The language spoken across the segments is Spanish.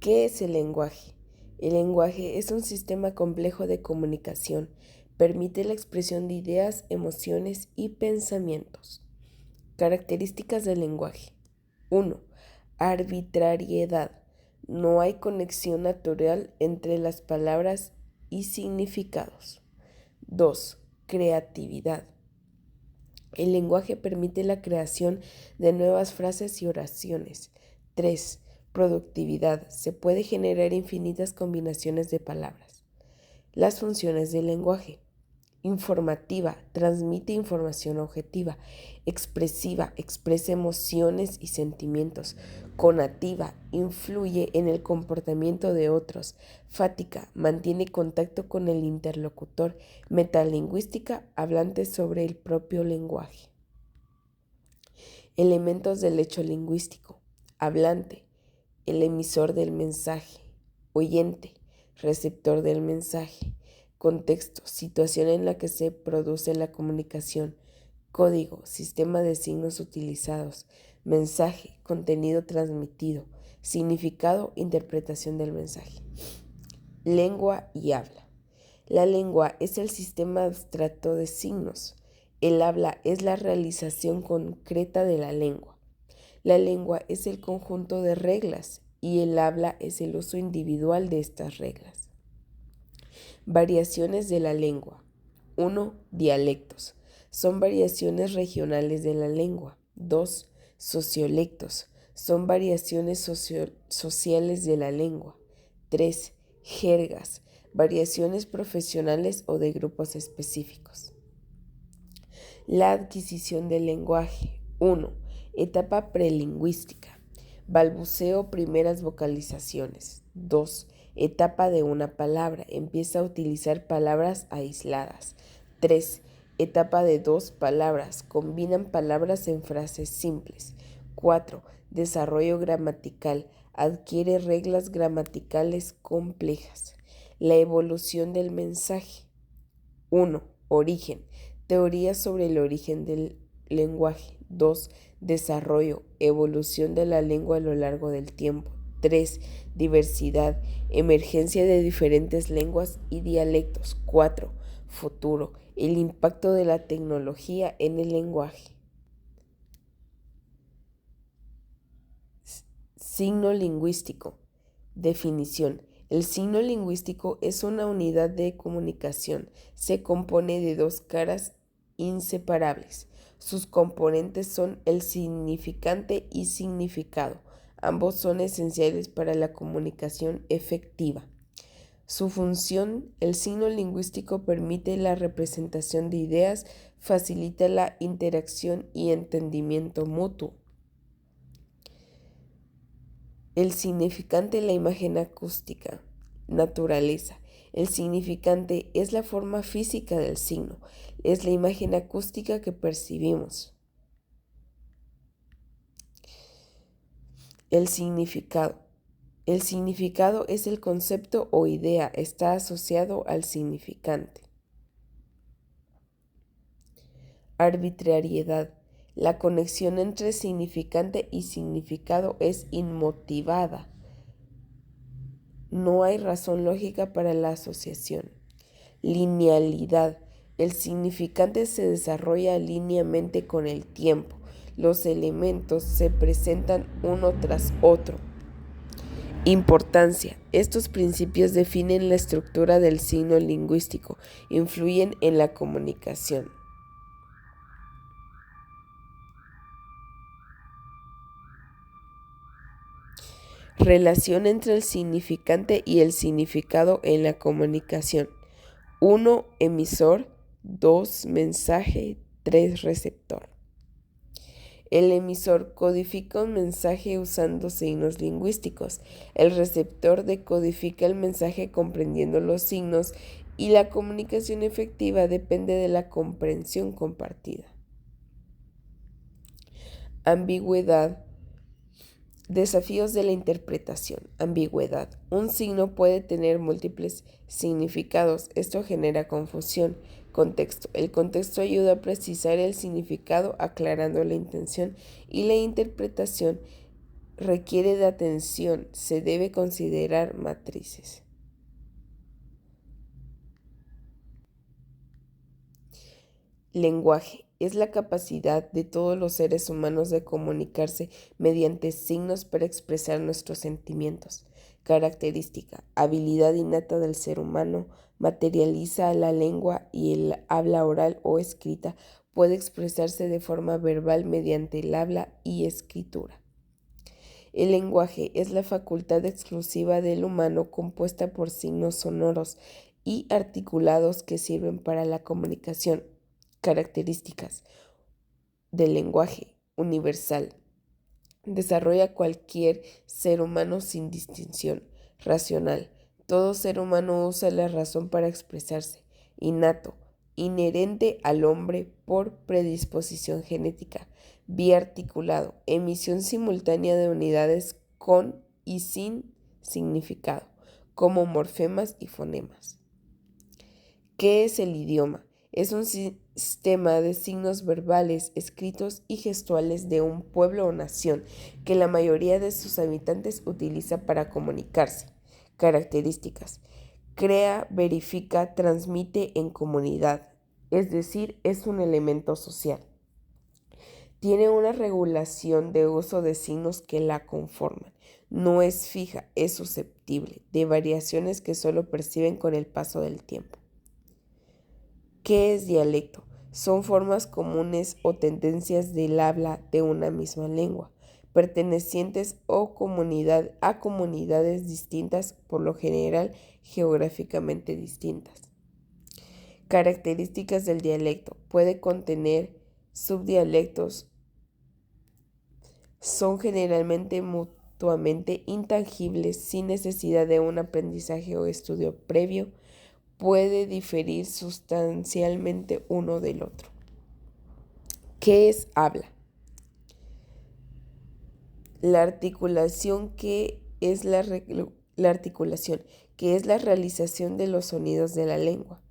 ¿Qué es el lenguaje? El lenguaje es un sistema complejo de comunicación. Permite la expresión de ideas, emociones y pensamientos. Características del lenguaje. 1. Arbitrariedad. No hay conexión natural entre las palabras y significados. 2. Creatividad. El lenguaje permite la creación de nuevas frases y oraciones. 3. Productividad. Se puede generar infinitas combinaciones de palabras. Las funciones del lenguaje. Informativa, transmite información objetiva. Expresiva, expresa emociones y sentimientos. Conativa, influye en el comportamiento de otros. Fática, mantiene contacto con el interlocutor. Metalingüística, hablante sobre el propio lenguaje. Elementos del hecho lingüístico. Hablante, el emisor del mensaje. Oyente, receptor del mensaje. Contexto, situación en la que se produce la comunicación. Código, sistema de signos utilizados. Mensaje, contenido transmitido. Significado, interpretación del mensaje. Lengua y habla. La lengua es el sistema abstracto de signos. El habla es la realización concreta de la lengua. La lengua es el conjunto de reglas y el habla es el uso individual de estas reglas. Variaciones de la lengua. 1. Dialectos. Son variaciones regionales de la lengua. 2. Sociolectos. Son variaciones sociales de la lengua. 3. Jergas. Variaciones profesionales o de grupos específicos. La adquisición del lenguaje. 1. Etapa prelingüística. Balbuceo, primeras vocalizaciones. 2. Etapa de una palabra. Empieza a utilizar palabras aisladas. 3. Etapa de dos palabras. Combinan palabras en frases simples. 4. Desarrollo gramatical. Adquiere reglas gramaticales complejas. La evolución del mensaje. 1. Origen. Teoría sobre el origen del lenguaje. 2. Desarrollo, evolución de la lengua a lo largo del tiempo. 3. Diversidad, emergencia de diferentes lenguas y dialectos. 4. Futuro, el impacto de la tecnología en el lenguaje. Signo lingüístico. Definición. El signo lingüístico es una unidad de comunicación. Se compone de dos caras inseparables. Sus componentes son el significante y significado. Ambos son esenciales para la comunicación efectiva. Su función, el signo lingüístico permite la representación de ideas, facilita la interacción y entendimiento mutuo. El significante, la imagen acústica. Naturaleza. El significante es la forma física del signo, es la imagen acústica que percibimos. El significado. El significado es el concepto o idea, está asociado al significante. Arbitrariedad. La conexión entre significante y significado es inmotivada. No hay razón lógica para la asociación. Linealidad. El significante se desarrolla linealmente con el tiempo. Los elementos se presentan uno tras otro. Importancia. Estos principios definen la estructura del signo lingüístico, influyen en la comunicación. Relación entre el significante y el significado en la comunicación. 1. Emisor. 2. Mensaje. 3. Receptor. El emisor codifica un mensaje usando signos lingüísticos. El receptor decodifica el mensaje comprendiendo los signos y la comunicación efectiva depende de la comprensión compartida. Ambigüedad. Desafíos de la interpretación. Ambigüedad. Un signo puede tener múltiples significados. Esto genera confusión. Contexto. El contexto ayuda a precisar el significado, aclarando la intención y la interpretación requiere de atención, se debe considerar matrices. Lenguaje es la capacidad de todos los seres humanos de comunicarse mediante signos para expresar nuestros sentimientos. Característica: habilidad innata del ser humano, materializa a la lengua y el habla oral o escrita puede expresarse de forma verbal mediante el habla y escritura. El lenguaje es la facultad exclusiva del humano compuesta por signos sonoros y articulados que sirven para la comunicación. Características del lenguaje: universal. Desarrolla cualquier ser humano sin distinción. Racional. Todo ser humano usa la razón para expresarse. Innato. Inherente al hombre por predisposición genética. Biarticulado. Emisión simultánea de unidades con y sin significado, como morfemas y fonemas. ¿Qué es el idioma? Es un sistema de signos verbales, escritos y gestuales de un pueblo o nación que la mayoría de sus habitantes utiliza para comunicarse. Características: crea, verifica, transmite en comunidad, es decir, es un elemento social. Tiene una regulación de uso de signos que la conforman. No es fija, es susceptible de variaciones que solo perciben con el paso del tiempo. ¿Qué es dialecto? Son formas comunes o tendencias del habla de una misma lengua, pertenecientes a comunidades distintas, por lo general geográficamente distintas. Características del dialecto: puede contener subdialectos, son generalmente mutuamente intangibles sin necesidad de un aprendizaje o estudio previo, puede diferir sustancialmente uno del otro. ¿Qué es habla? La articulación, que es la realización de los sonidos de la lengua.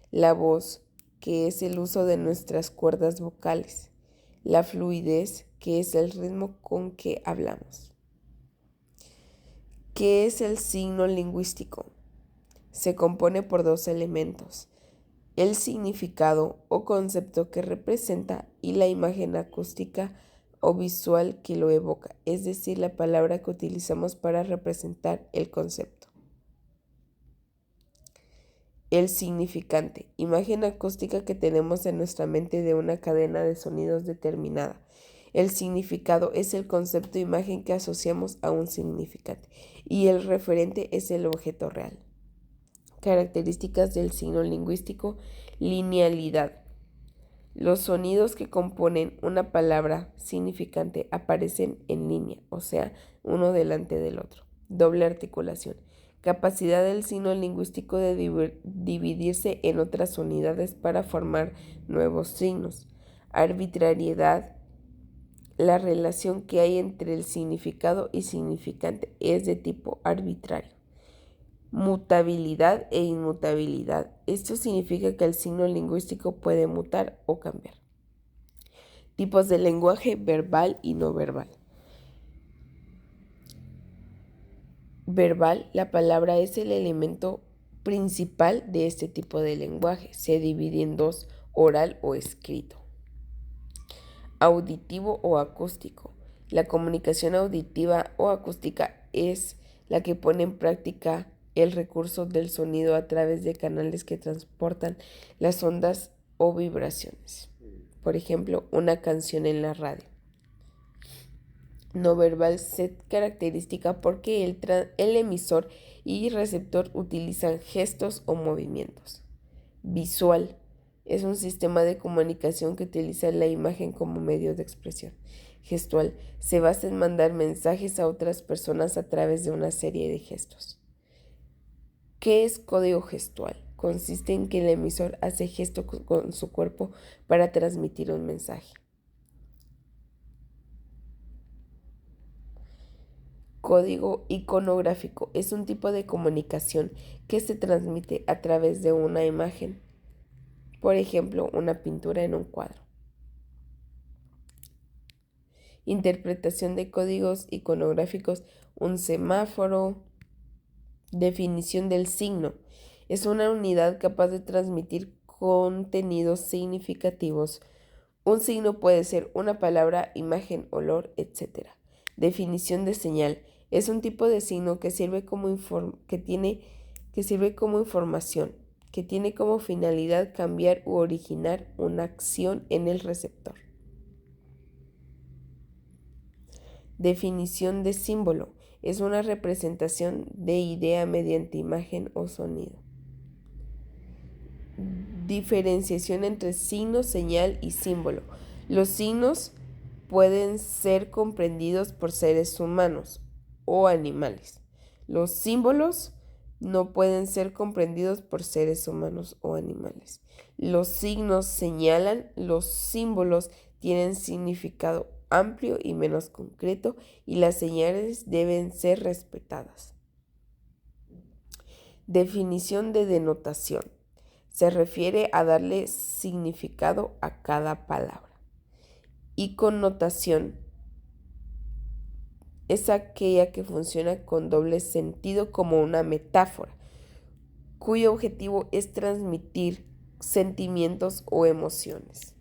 La voz, que es el uso de nuestras cuerdas vocales. La fluidez, que es el ritmo con que hablamos. ¿Qué es el signo lingüístico? Se compone por dos elementos: el significado o concepto que representa y la imagen acústica o visual que lo evoca, es decir, la palabra que utilizamos para representar el concepto. El significante: imagen acústica que tenemos en nuestra mente de una cadena de sonidos determinada. El significado es el concepto o imagen que asociamos a un significante y el referente es el objeto real. Características del signo lingüístico: linealidad. Los sonidos que componen una palabra significante aparecen en línea, o sea, uno delante del otro. Doble articulación. Capacidad del signo lingüístico de dividirse en otras unidades para formar nuevos signos. Arbitrariedad. La relación que hay entre el significado y significante es de tipo arbitrario. Mutabilidad e inmutabilidad. Esto significa que el signo lingüístico puede mutar o cambiar. Tipos de lenguaje: verbal y no verbal. Verbal: la palabra es el elemento principal de este tipo de lenguaje. Se divide en dos: oral o escrito. Auditivo o acústico. La comunicación auditiva o acústica es la que pone en práctica el recurso del sonido a través de canales que transportan las ondas o vibraciones. Por ejemplo, una canción en la radio. No verbal se caracteriza porque el emisor y receptor utilizan gestos o movimientos. Visual es un sistema de comunicación que utiliza la imagen como medio de expresión. Gestual se basa en mandar mensajes a otras personas a través de una serie de gestos. ¿Qué es código gestual? Consiste en que el emisor hace gestos con su cuerpo para transmitir un mensaje. Código iconográfico es un tipo de comunicación que se transmite a través de una imagen, por ejemplo, una pintura en un cuadro. Interpretación de códigos iconográficos, un semáforo. Definición del signo. Es una unidad capaz de transmitir contenidos significativos. Un signo puede ser una palabra, imagen, olor, etc. Definición de señal. Es un tipo de signo que sirve como información, que tiene como finalidad cambiar u originar una acción en el receptor. Definición de símbolo. Es una representación de idea mediante imagen o sonido. Diferenciación entre signo, señal y símbolo. Los signos pueden ser comprendidos por seres humanos o animales. Los símbolos no pueden ser comprendidos por seres humanos o animales. Los signos señalan, los símbolos tienen significado amplio y menos concreto, y las señales deben ser respetadas. Definición de denotación. Se refiere a darle significado a cada palabra. Y connotación es aquella que funciona con doble sentido como una metáfora, cuyo objetivo es transmitir sentimientos o emociones.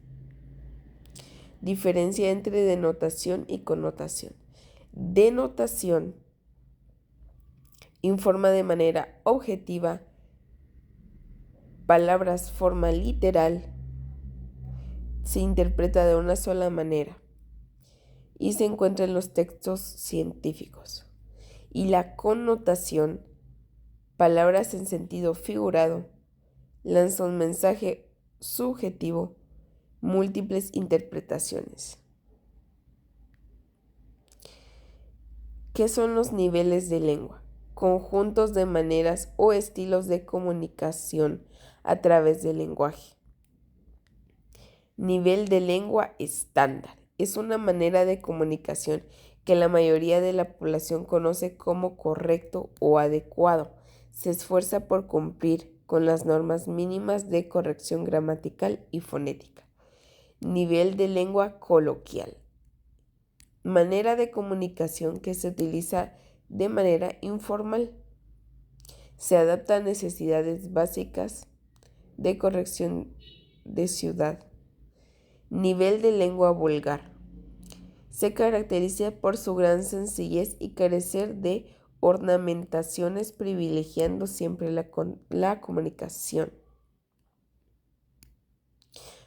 Diferencia entre denotación y connotación. Denotación informa de manera objetiva palabras, forma literal, se interpreta de una sola manera y se encuentra en los textos científicos. Y la connotación, palabras en sentido figurado, lanza un mensaje subjetivo, múltiples interpretaciones. ¿Qué son los niveles de lengua? Conjuntos de maneras o estilos de comunicación a través del lenguaje. Nivel de lengua estándar. Es una manera de comunicación que la mayoría de la población conoce como correcto o adecuado. Se esfuerza por cumplir con las normas mínimas de corrección gramatical y fonética. Nivel de lengua coloquial. Manera de comunicación que se utiliza de manera informal. Se adapta a necesidades básicas de corrección de ciudad. Nivel de lengua vulgar. Se caracteriza por su gran sencillez y carecer de ornamentaciones, privilegiando siempre la comunicación.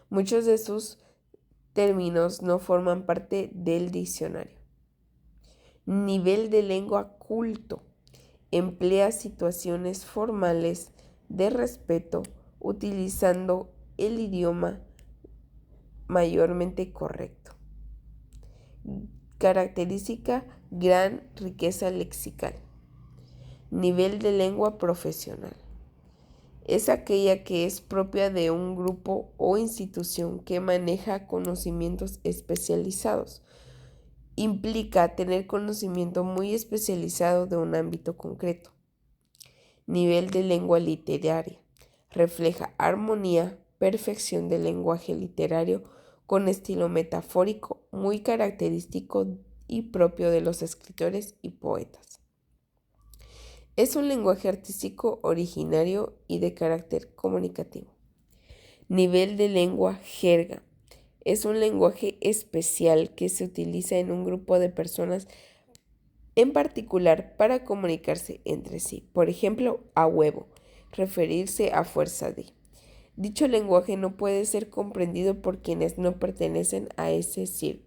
Muchos de sus términos no forman parte del diccionario. Nivel de lengua culto. Emplea situaciones formales de respeto utilizando el idioma mayormente correcto. Característica: gran riqueza lexical. Nivel de lengua profesional. Es aquella que es propia de un grupo o institución que maneja conocimientos especializados. Implica tener conocimiento muy especializado de un ámbito concreto. Nivel de lengua literaria. Refleja armonía, perfección del lenguaje literario con estilo metafórico muy característico y propio de los escritores y poetas. Es un lenguaje artístico originario y de carácter comunicativo. Nivel de lengua jerga. Es un lenguaje especial que se utiliza en un grupo de personas en particular para comunicarse entre sí. Por ejemplo, a huevo, referirse a fuerza de. Dicho lenguaje no puede ser comprendido por quienes no pertenecen a ese círculo.